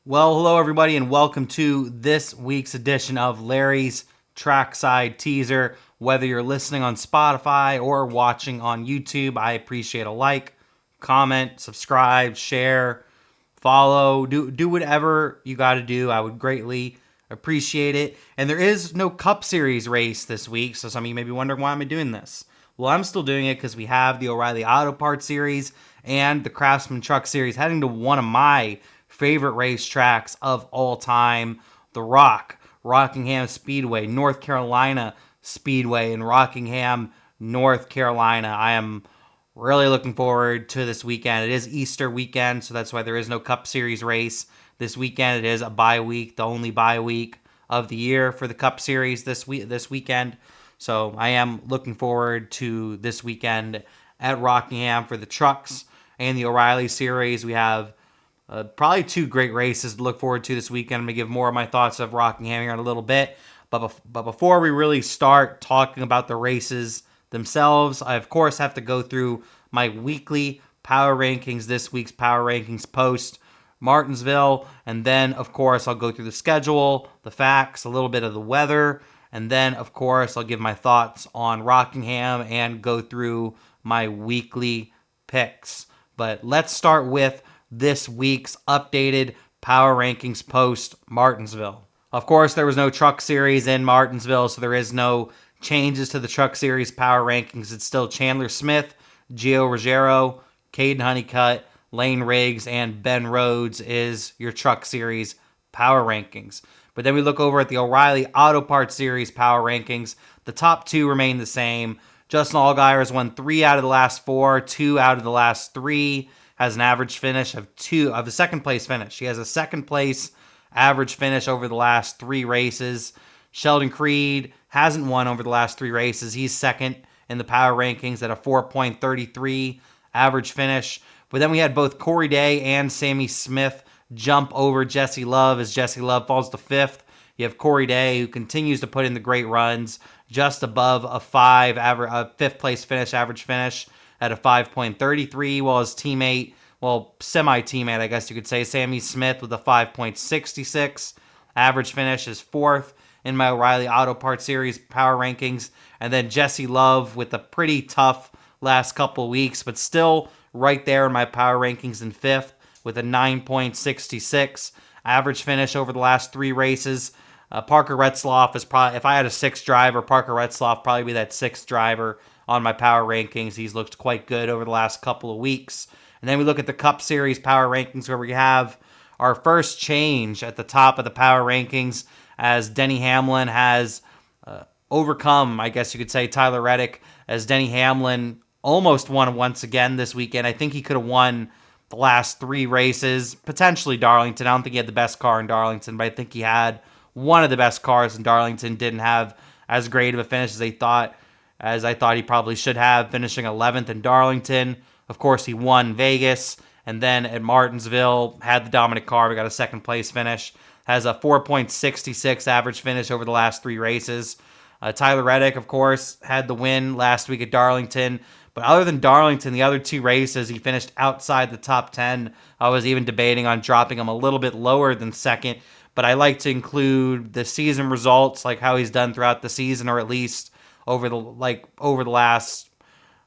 Well, hello everybody, and welcome to this week's edition of Larry's Trackside Teaser. Whether you're listening on Spotify or watching on YouTube, I appreciate a like, comment, subscribe, share, follow, do whatever you got to do. I would greatly appreciate it. And there is no Cup Series race this week, so some of you may be wondering why am I doing this. Well, I'm still doing it because we have the O'Reilly Auto Parts Series and the Craftsman Truck Series heading to one of my favorite racetracks of all time, the Rockingham Speedway, North Carolina Speedway in Rockingham, North Carolina. I am really looking forward to this weekend. It is Easter weekend, so that's why there is no Cup Series race this weekend. It is a bye week, the only bye week of the year for the Cup Series this weekend. So I am looking forward to this weekend at Rockingham for the trucks and the O'Reilly Series. We have probably two great races to look forward to this weekend. I'm going to give more of my thoughts of Rockingham here in a little bit. But before we really start talking about the races themselves, I, of course, have to go through my weekly power rankings, this week's power rankings post Martinsville. And then, of course, I'll go through the schedule, the facts, a little bit of the weather. And then, of course, I'll give my thoughts on Rockingham and go through my weekly picks. But let's start with this week's updated power rankings post Martinsville. Of course, there was no truck series in Martinsville, so there is no changes to the truck series power rankings. It's still Chandler Smith, Gio Ruggiero, Caden Honeycutt, Lane Riggs, and Ben Rhodes is your truck series power rankings. But then we look over at the O'Reilly Auto Parts Series power rankings. The top two remain the same. Justin Allgaier has won 3 out of the last 4, 2 out of the last 3. Has an average finish of a second place finish. He has a second place average finish over the last 3 races. Sheldon Creed hasn't won over the last 3 races. He's second in the power rankings at a 4.33 average finish. But then we had both Corey Day and Sammy Smith jump over Jesse Love as Jesse Love falls to 5th. You have Corey Day, who continues to put in the great runs, just above a 5th place finish, average finish at a 5.33, while his teammate, semi-teammate, I guess you could say, Sammy Smith with a 5.66. Average finish is 4th in my O'Reilly Auto Parts Series power rankings. And then Jesse Love with a pretty tough last couple of weeks, but still right there in my power rankings in 5th with a 9.66 average finish over the last 3 races. Parker Retzlaff is probably, if I had a 6th driver, Parker Retzlaff probably be that 6th driver on my power rankings. He's looked quite good over the last couple of weeks. And then we look at the Cup Series power rankings, where we have our first change at the top of the power rankings as Denny Hamlin has overcome, I guess you could say, Tyler Reddick, as Denny Hamlin almost won once again this weekend. I think he could have won the last 3 races, potentially Darlington. I don't think he had the best car in Darlington, but I think he had one of the best cars in Darlington. Didn't have as great of a finish as I thought he probably should have, finishing 11th in Darlington. Of course, he won Vegas, and then at Martinsville, had the dominant car. We got a 2nd place finish. Has a 4.66 average finish over the last 3 races. Tyler Reddick, of course, had the win last week at Darlington. But other than Darlington, the other 2 races, he finished outside the top 10. I was even debating on dropping him a little bit lower than 2nd. But I like to include the season results, like how he's done throughout the season, or at least over the last.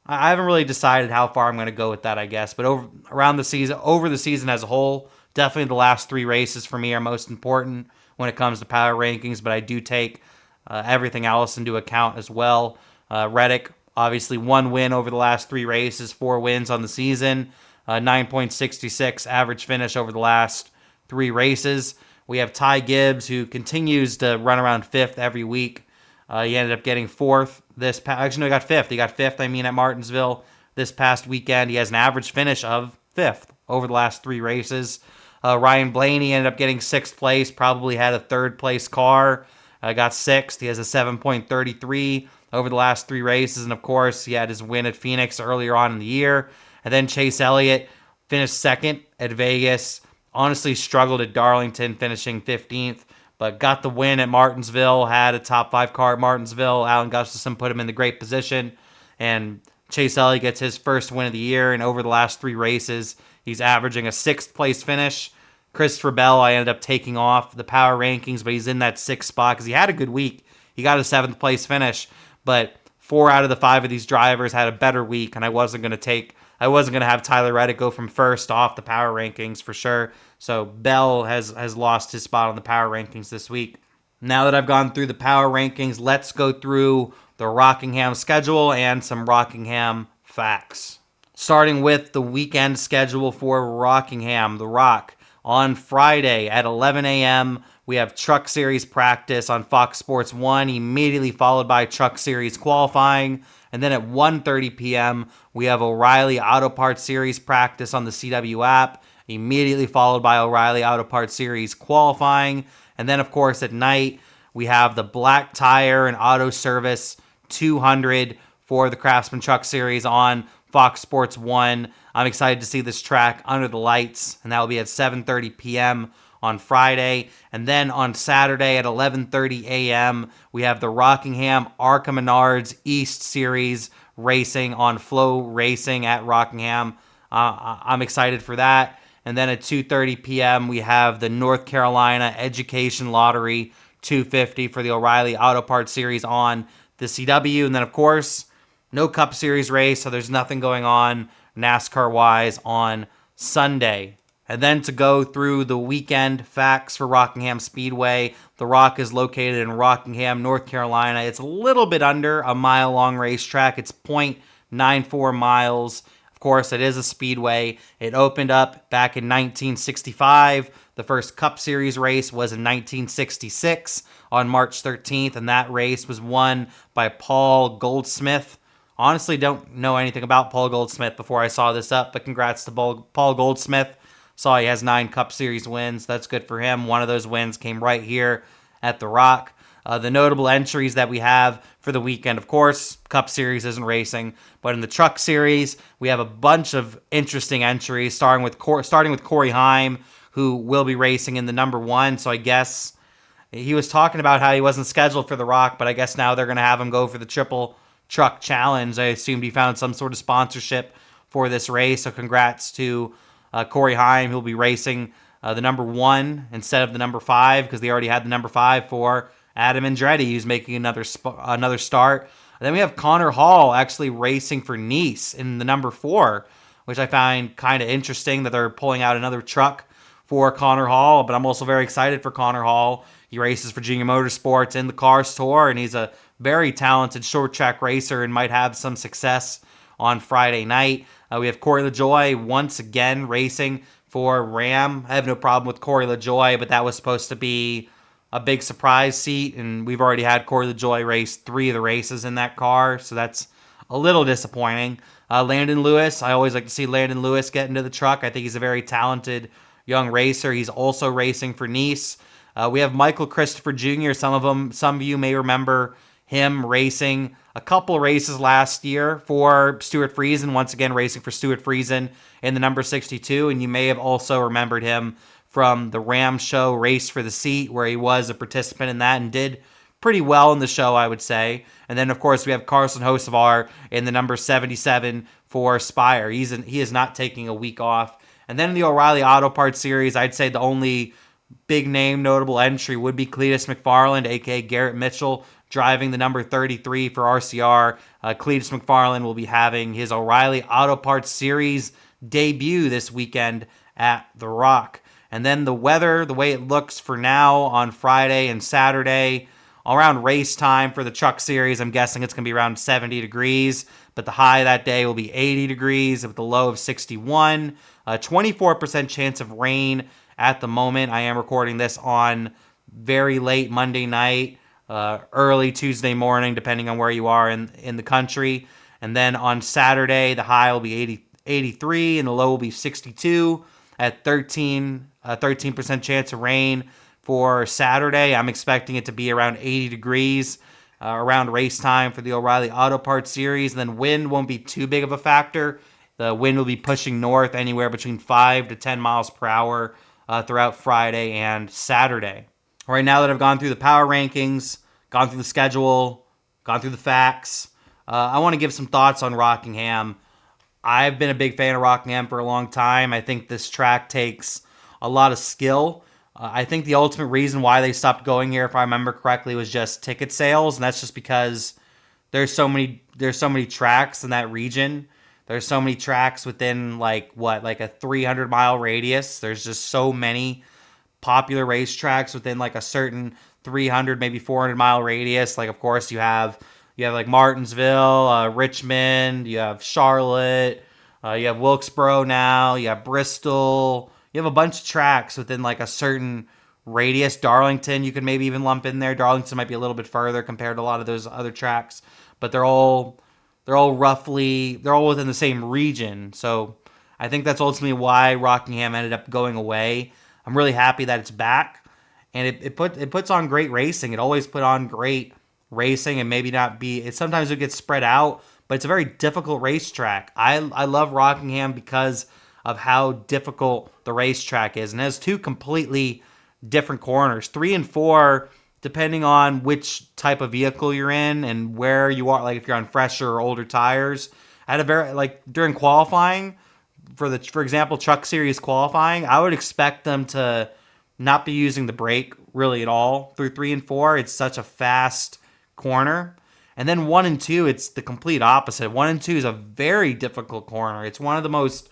I haven't really decided how far I'm going to go with that, I guess. But over the season as a whole, definitely the last 3 races for me are most important when it comes to power rankings. But I do take everything else into account as well. Reddick, obviously 1 win over the last 3 races, 4 wins on the season, 9.66 average finish over the last 3 races. We have Ty Gibbs, who continues to run around 5th every week. He ended up getting 4th this past. Actually, no, he got 5th. He got 5th, at Martinsville this past weekend. He has an average finish of 5th over the last 3 races. Ryan Blaney ended up getting 6th place, probably had a 3rd place car. Got 6th. He has a 7.33 over the last 3 races. And of course, he had his win at Phoenix earlier on in the year. And then Chase Elliott finished 2nd at Vegas. Honestly struggled at Darlington, finishing 15th. But got the win at Martinsville, had a top 5 car at Martinsville. Alan Gustafson put him in the great position. And Chase Elliott gets his first win of the year. And over the last 3 races, he's averaging a 6th place finish, Christopher Bell, I ended up taking off the power rankings, but he's in that 6th spot because he had a good week. He got a 7th place finish, but 4 out of the 5 of these drivers had a better week, and I wasn't going to have Tyler Reddick go from 1st off the power rankings for sure. So Bell has lost his spot on the power rankings this week. Now that I've gone through the power rankings, let's go through the Rockingham schedule and some Rockingham facts. Starting with the weekend schedule for Rockingham, the Rock. On Friday at 11 a.m., we have Truck Series practice on Fox Sports 1, immediately followed by Truck Series qualifying. And then at 1:30 p.m., we have O'Reilly Auto Parts Series practice on the CW app, immediately followed by O'Reilly Auto Parts Series qualifying. And then, of course, at night, we have the Black Tire and Auto Service 200 for the Craftsman Truck Series on Fox Sports 1. I'm excited to see this track under the lights, and that will be at 7:30 p.m. on Friday. And then on Saturday at 11:30 a.m., we have the Rockingham Arca Menards East Series racing on Flow Racing at Rockingham. I'm excited for that. And then at 2:30 p.m., we have the North Carolina Education Lottery 250 for the O'Reilly Auto Parts Series on the CW. And then, of course, no Cup Series race, so there's nothing going on NASCAR-wise on Sunday. And then to go through the weekend facts for Rockingham Speedway, the Rock is located in Rockingham, North Carolina. It's a little bit under a mile-long racetrack. It's 0.94 miles. Of course, it is a speedway. It opened up back in 1965. The first Cup Series race was in 1966 on March 13th, and that race was won by Paul Goldsmith. Honestly, don't know anything about Paul Goldsmith before I saw this up, but congrats to Paul Goldsmith. Saw he has 9 Cup Series wins. That's good for him. One of those wins came right here at the Rock. The notable entries that we have for the weekend, of course, Cup Series isn't racing, but in the Truck Series, we have a bunch of interesting entries, starting with Corey Heim, who will be racing in the number 1. So I guess he was talking about how he wasn't scheduled for the Rock, but I guess now they're going to have him go for the Triple Truck Challenge. I assumed he found some sort of sponsorship for this race, so congrats to Corey Heim. He'll be racing the number 1 instead of the number 5 because they already had the number 5 for Adam Andretti, who's making another start. And then we have Connor Hall actually racing for Nice in the number 4, which I find kind of interesting that they're pulling out another truck for Connor Hall, but I'm also very excited for Connor Hall. He races for Junior Motorsports in the Cars Tour, and he's a very talented short track racer and might have some success on Friday night. We have Corey LaJoie once again racing for Ram. I have no problem with Corey LaJoie, but that was supposed to be a big surprise seat, and we've already had Corey LaJoie race 3 of the races in that car, so that's a little disappointing. Landon Lewis, I always like to see Landon Lewis get into the truck. I think he's a very talented young racer. He's also racing for Nice. We have Michael Christopher Jr. Some of you may remember him racing a couple races last year for Stuart Friesen, once again racing for Stuart Friesen in the number 62, and you may have also remembered him from the Ram Show Race for the Seat, where he was a participant in that and did pretty well in the show, I would say. And then, of course, we have Carson Hocevar in the number 77 for Spire. He is not taking a week off. And then in the O'Reilly Auto Parts Series, I'd say the only big name notable entry would be Cletus McFarland, a.k.a. Garrett Mitchell, driving the number 33 for RCR. Cletus McFarland will be having his O'Reilly Auto Parts Series debut this weekend at the Rock. And then the weather, the way it looks for now on Friday and Saturday, around race time for the Truck Series, I'm guessing it's going to be around 70 degrees, but the high that day will be 80 degrees with the low of 61. 24% chance of rain at the moment. I am recording this on very late Monday night, early Tuesday morning, depending on where you are in the country. And then on Saturday, the high will be 83 and the low will be 62 at 13% chance of rain. For Saturday, I'm expecting it to be around 80 degrees around race time for the O'Reilly Auto Parts Series. And then wind won't be too big of a factor. The wind will be pushing north anywhere between 5 to 10 miles per hour throughout Friday and Saturday. All right, now that I've gone through the power rankings, gone through the schedule, gone through the facts, I want to give some thoughts on Rockingham. I've been a big fan of Rockingham for a long time. I think this track takes a lot of skill. I think the ultimate reason why they stopped going here, if I remember correctly, was just ticket sales, and that's just because there's so many tracks in that region. There's so many tracks within like a 300-mile radius. There's just so many popular racetracks within like a certain 300, maybe 400-mile radius. Like, of course, you have like Martinsville, Richmond, you have Charlotte, you have Wilkesboro now, you have Bristol. You have a bunch of tracks within like a certain radius. Darlington, you could maybe even lump in there. Darlington might be a little bit further compared to a lot of those other tracks, but they're all within the same region. So I think that's ultimately why Rockingham ended up going away. I'm really happy that it's back, and it puts on great racing. It always put on great racing, and maybe not be. It sometimes it gets spread out, but it's a very difficult racetrack. I love Rockingham because of how difficult the racetrack is, and it has two completely different corners, 3 and 4, depending on which type of vehicle you're in and where you are. Like if you're on fresher or older tires, at a very like during qualifying for example Truck Series qualifying, I would expect them to not be using the brake really at all through 3 and 4. It's such a fast corner. And then 1 and 2, it's the complete opposite. 1 and 2 is a very difficult corner. It's one of the most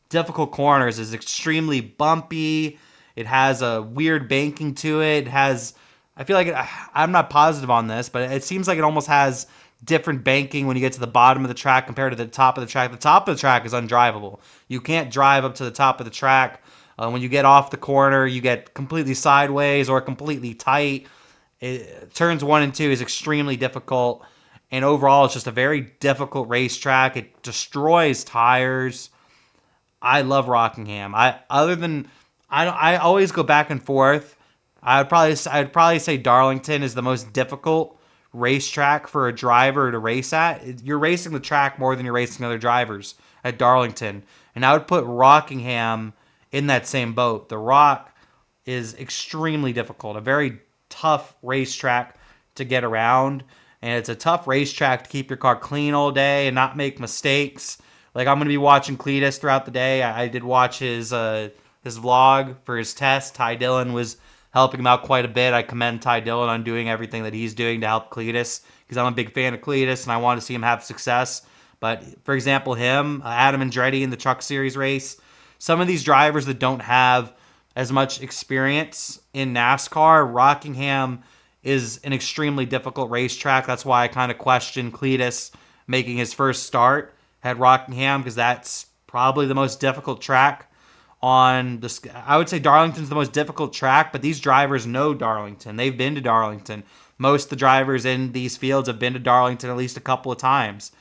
difficult corners. It's extremely bumpy. It has a weird banking to it. I feel like I'm not positive on this, but it seems like it almost has different banking when you get to the bottom of the track compared to the top of the track. The top of the track is undrivable. You can't drive up to the top of the track. When you get off the corner, you get completely sideways or completely tight. Turns 1 and 2 is extremely difficult, and overall, it's just a very difficult racetrack. It destroys tires. I love Rockingham. I always go back and forth. I'd probably say Darlington is the most difficult racetrack for a driver to race at. You're racing the track more than you're racing other drivers at Darlington, and I would put Rockingham in that same boat. The Rock is extremely difficult, a very tough racetrack to get around, and it's a tough racetrack to keep your car clean all day and not make mistakes. Like, I'm going to be watching Cletus throughout the day. I did watch his vlog for his test. Ty Dillon was helping him out quite a bit. I commend Ty Dillon on doing everything that he's doing to help Cletus, because I'm a big fan of Cletus and I want to see him have success. But, for example, Adam Andretti in the Truck Series race, some of these drivers that don't have as much experience in NASCAR, Rockingham is an extremely difficult racetrack. That's why I kind of question Cletus making his first start at Rockingham, because that's probably the most difficult track on this. I would say Darlington's the most difficult track, but these drivers know Darlington. They've been to Darlington. Most of the drivers in these fields have been to Darlington at least a couple of times.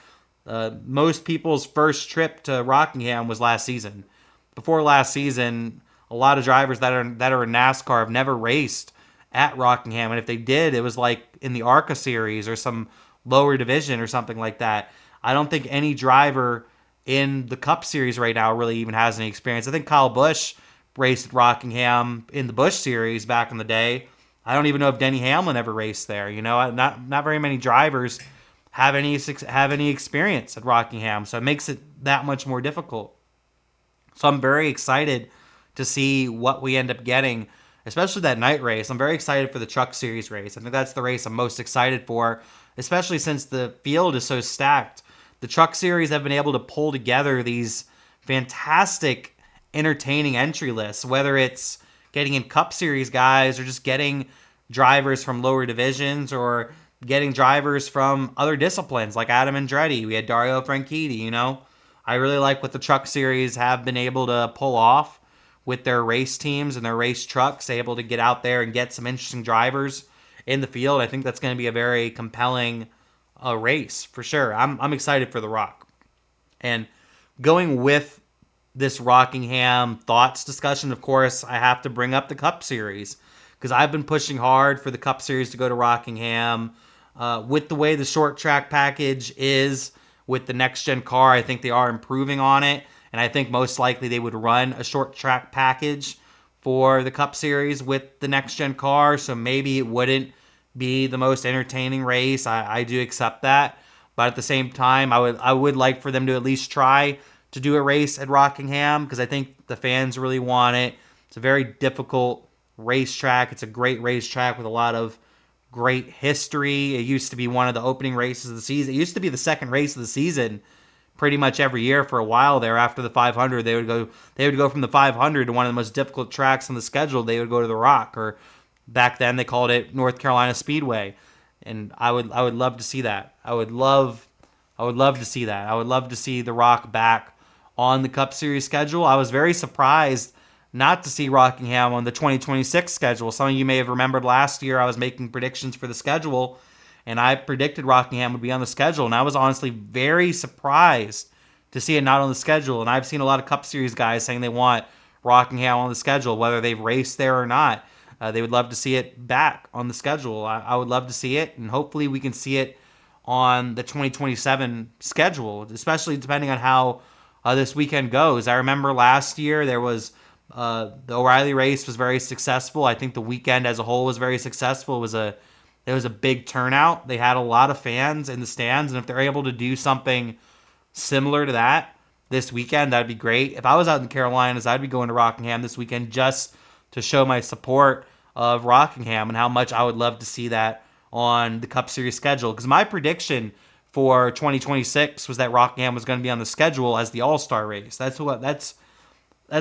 Most people's first trip to Rockingham was last season. Before last season, a lot of drivers that are in NASCAR have never raced at Rockingham, and if they did, it was like in the ARCA series or some lower division or something like that. I don't think any driver in the Cup Series right now really even has any experience. I think Kyle Busch raced at Rockingham in the Busch Series back in the day. I don't even know if Denny Hamlin ever raced there. Not very many drivers have any experience at Rockingham, so it makes it that much more difficult. So I'm very excited to see what we end up getting, especially that night race. I'm very excited for the Truck Series race. I think that's the race I'm most excited for, especially since the field is so stacked. The Truck Series have been able to pull together these fantastic, entertaining entry lists, whether it's getting in Cup Series guys or just getting drivers from lower divisions or getting drivers from other disciplines like Adam Andretti. We had Dario Franchitti, I really like what the Truck Series have been able to pull off with their race teams and their race trucks, able to get out there and get some interesting drivers in the field. I think that's going to be a very compelling race for sure. I'm excited for the Rock. And going with this Rockingham Thoughts discussion, of course, I have to bring up the Cup Series, because I've been pushing hard for the Cup Series to go to Rockingham. With the way the short track package is with the next gen car, I think they are improving on it, and I think most likely they would run a short track package for the Cup Series with the next gen car, so maybe it wouldn't be the most entertaining race. I do accept that, but at the same time, I would like for them to at least try to do a race at Rockingham, because I think the fans really want it. It's a very difficult racetrack. It's a great racetrack with a lot of great history. It used to be one of the opening races of the season. It used to be the second race of the season pretty much every year for a while there. After the 500, they would go from the 500 to one of the most difficult tracks on the schedule. They would go to the Rock, or back then they called it North Carolina Speedway. And I would love to see that. I would love to see that. I would love to see the Rock back on the Cup Series schedule. I was very surprised not to see Rockingham on the 2026 schedule. Some of you may have remembered last year I was making predictions for the schedule, and I predicted Rockingham would be on the schedule, and I was honestly very surprised to see it not on the schedule. And I've seen a lot of Cup Series guys saying they want Rockingham on the schedule, whether they've raced there or not. They would love to see it back on the schedule. I would love to see it, and hopefully we can see it on the 2027 schedule, especially depending on how this weekend goes. I remember last year there was the O'Reilly race was very successful. I think the weekend as a whole was very successful. There was a big turnout. They had a lot of fans in the stands, and if they're able to do something similar to that this weekend, that'd be great. If I was out in the Carolinas, I'd be going to Rockingham this weekend just to show my support of Rockingham and how much I would love to see that on the Cup Series schedule. Because my prediction for 2026 was that Rockingham was going to be on the schedule as the All-Star race. That's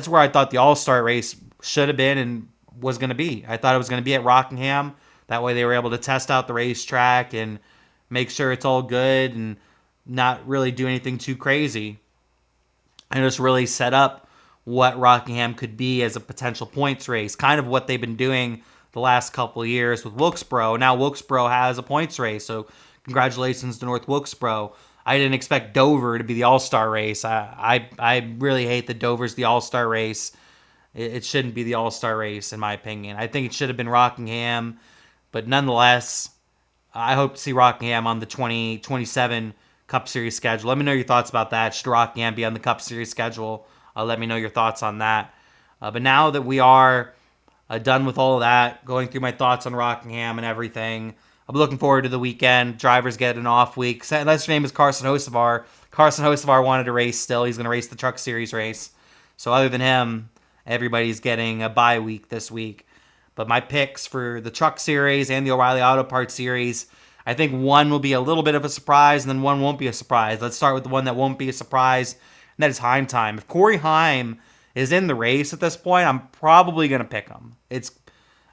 where I thought the All-Star race should have been and was going to be. I thought it was going to be at Rockingham. That way they were able to test out the racetrack and make sure it's all good and not really do anything too crazy. And just really set up what Rockingham could be as a potential points race. Kind of what they've been doing the last couple of years with Wilkesboro. Now Wilkesboro has a points race, so congratulations to North Wilkesboro. I didn't expect Dover to be the All-Star race. I really hate that Dover's the All-Star race. It shouldn't be the All-Star race, in my opinion. I think it should have been Rockingham, but nonetheless, I hope to see Rockingham on the 2027 Cup Series schedule. Let me know your thoughts about that. Should Rockingham be on the Cup Series schedule? Let me know your thoughts on that. But now that we are done with all of that, going through my thoughts on Rockingham and everything, I'm looking forward to the weekend. Drivers get an off week. Unless your name is Carson Hocevar. Carson Hocevar wanted to race still. He's going to race the Truck Series race. So other than him, everybody's getting a bye week this week. But my picks for the Truck Series and the O'Reilly Auto Parts Series, I think one will be a little bit of a surprise, and then one won't be a surprise. Let's start with the one that won't be a surprise, and that is Heim time. If Corey Heim is in the race at this point, I'm probably going to pick him.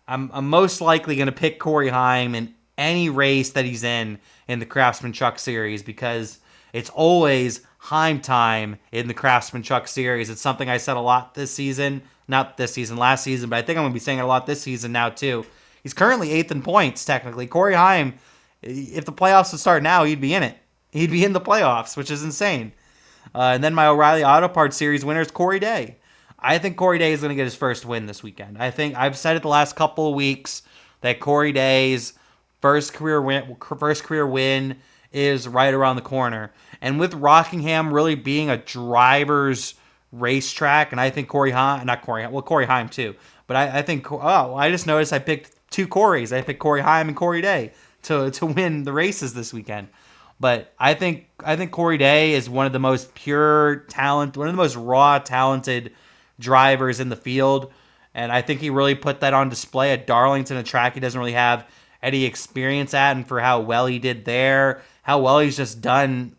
I'm most likely going to pick Corey Heim in any race that he's in the Craftsman Truck Series, because it's always Heim time in the Craftsman Truck Series. It's something I said a lot this season. Not this season, last season, but I think I'm going to be saying it a lot this season now too. He's currently 8th in points, technically. Corey Heim, if the playoffs would start now, he'd be in it. He'd be in the playoffs, which is insane. And then my O'Reilly Auto Parts Series winner is Corey Day. I think Corey Day is going to get his first win this weekend. I think I've said it the last couple of weeks that Corey Day's first career win is right around the corner. And with Rockingham really being a driver's racetrack, and I think Corey Heim too. But I think, I just noticed I picked two Coreys. I picked Corey Heim and Corey Day to win the races this weekend. But I think Corey Day is one of the most pure talent, one of the most raw talented drivers in the field. And I think he really put that on display at Darlington, a track he doesn't really have any experience at, and for how well he did there, how well he's just done,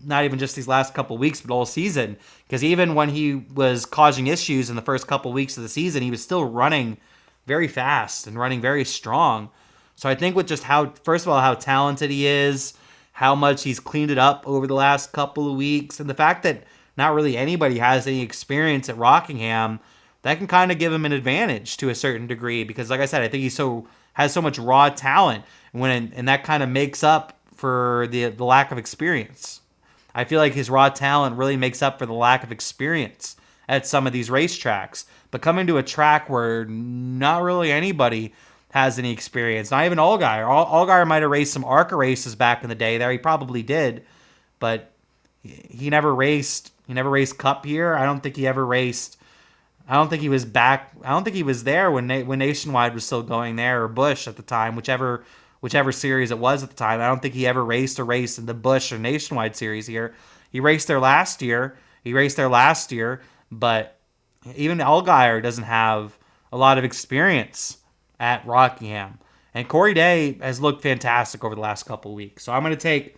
not even just these last couple of weeks, but all season. Because even when he was causing issues in the first couple of weeks of the season, he was still running very fast and running very strong. So I think with just first of all, how talented he is, how much he's cleaned it up over the last couple of weeks, and the fact that not really anybody has any experience at Rockingham, that can kind of give him an advantage to a certain degree. Because like I said, I think has so much raw talent, and that kind of makes up for the lack of experience. I feel like his raw talent really makes up for the lack of experience at some of these racetracks. But coming to a track where not really anybody has any experience, not even Allgaier. Allgaier might have raced some ARCA races back in the day there. He probably did, but he never raced. He never raced Cup here. I don't think he ever raced. I don't think he was back. I don't think he was there when Nationwide was still going there, or Busch at the time, whichever series it was at the time. I don't think he ever raced in the Busch or Nationwide series here. He raced there last year. But even Allgaier doesn't have a lot of experience at Rockingham. And Corey Day has looked fantastic over the last couple of weeks. So I'm gonna take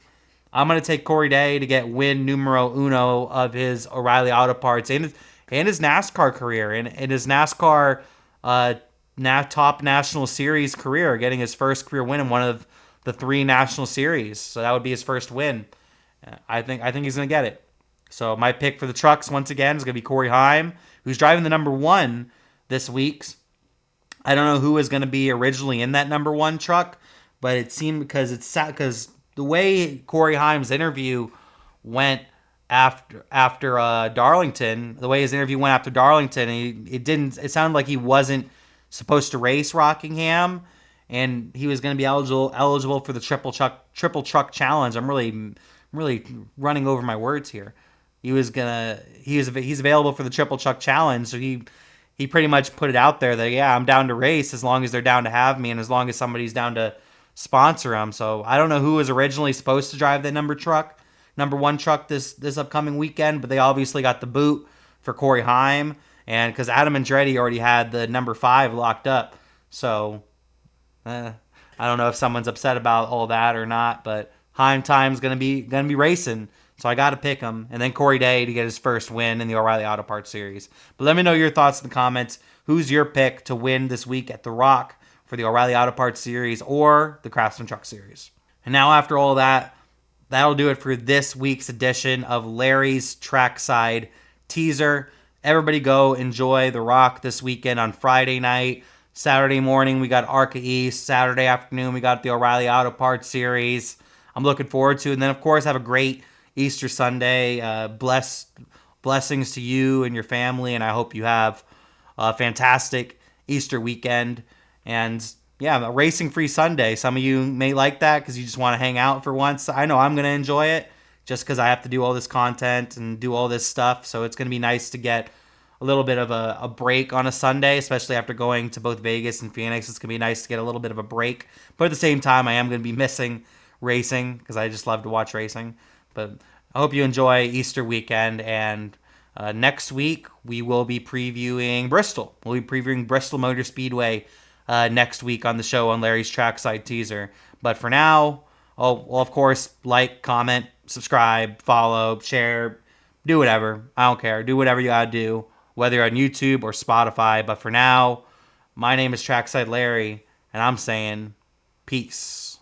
Corey Day to get win numero uno of his O'Reilly Auto Parts and his NASCAR career and his NASCAR top national series career, getting his first career win in one of the 3 national series. So that would be his first win. I think he's gonna get it. So my pick for the trucks once again is gonna be Corey Heim, who's driving the number 1 this week. I don't know who was gonna be originally in that number 1 truck, but it seemed because the way Corey Heim's interview went after Darlington, the way his interview went after Darlington, it sounded like he wasn't supposed to race Rockingham, and he was going to be eligible for the triple truck challenge. I'm really running over my words here. He's available for the triple truck challenge, so he pretty much put it out there that, yeah, I'm down to race as long as they're down to have me and as long as somebody's down to sponsor him. So I don't know who was originally supposed to drive the number 1 truck this upcoming weekend, but they obviously got the boot for Corey Heim, and because Adam Andretti already had the number 5 locked up. So I don't know if someone's upset about all that or not, but Heim time's gonna be racing. So I got to pick him, and then Corey Day to get his first win in the O'Reilly Auto Parts Series. But let me know your thoughts in the comments. Who's your pick to win this week at the Rock for the O'Reilly Auto Parts Series or the Craftsman Truck Series? And now after all that, that'll do it for this week's edition of Larry's Trackside Teaser. Everybody go enjoy the Rock this weekend on Friday night. Saturday morning, we got Arca East. Saturday afternoon, we got the O'Reilly Auto Parts Series. I'm looking forward to it. And then, of course, have a great Easter Sunday. Blessings to you and your family, and I hope you have a fantastic Easter weekend. And yeah, a racing-free Sunday. Some of you may like that because you just want to hang out for once. I know I'm going to enjoy it just because I have to do all this content and do all this stuff. So it's going to be nice to get a little bit of a break on a Sunday, especially after going to both Vegas and Phoenix. It's going to be nice to get a little bit of a break. But at the same time, I am going to be missing racing because I just love to watch racing. But I hope you enjoy Easter weekend. And next week, we will be previewing Bristol. We'll be previewing Bristol Motor Speedway next week on the show on Larry's Trackside Teaser. But for now, of course, like, comment, subscribe, follow, share, do whatever. I don't care. Do whatever you gotta do, whether you're on YouTube or Spotify. But for now, my name is Trackside Larry, and I'm saying peace.